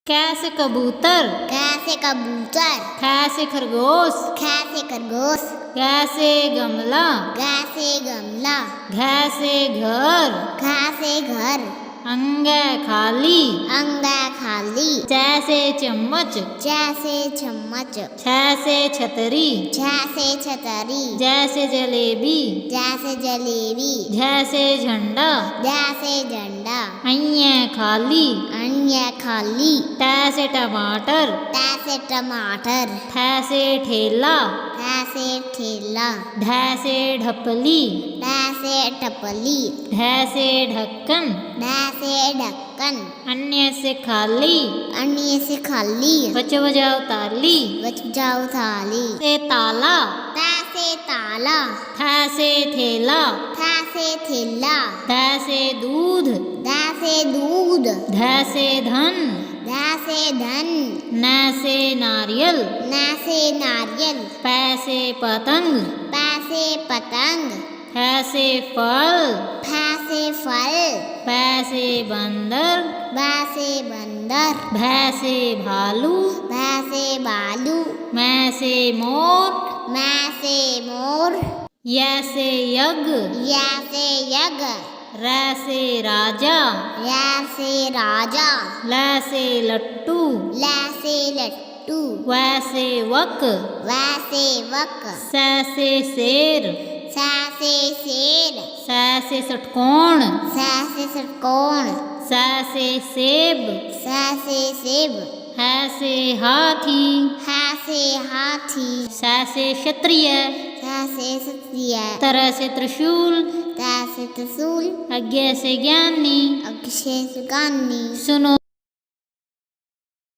कैसे कबूतर, कैसे कबूतर, कैसे खरगोश, कैसे खरगोश, कैसे गमला, कैसे गमला, घैसे घर, कैसे घर, अंगे खाली, अंगा खाली, जैसे चम्मच, जैसे चम्मच, छैसे छतरी, जैसे छतरी, जैसे जलेबी, जैसे जलेबी, जैसे झंडा, जैसे झंडा, अन्य खाली, अन्य खाली, तैसे टमाटर, तैसे टमाटर, ठैसे ठेला, तैसे ठेला, ढैसे ढपली, तैसे टपली, ढैसे ढक्कन, तैसे ढक्कन, अन्य से खाली, अन्य से खाली, बच बजाओ ताली, बच जाओ थाली, से ताला, तैसे ताला, ठैसे ठेला, तैसे थैला, धैसे दूध, तैसे दूध, धैसे धन, तैसे धन, नैसे नारियल, नैसे नारियल, पैसे पतंग, पैसे पतंग, फैसे फल, फैसे फल, पैसे बंदर, वैसे बंदर, भैसे भालू, वैसे बालू, मैसे मोर, मैसे मोर, यैसे यज्ञ, यैसे यज्ञ, रैसे राजा, यैसे राजा, लैसे लट्टू, लैसे लट्टू, वैसे वक, वैसे वक, सैसे शेर, सैसे शेर, सैसे षटकोण, सैसे षटकोण, सैसे सेब, सैसे सेब, हैसे हाथी, हैसे हाथी, सैसे क्षत्रिय, सैसे क्षत्रिय, तरह से त्रिशूल, तैसे त्रिशूल, अज्ञे से ज्ञानी, अक्षय सुगानी। सुनो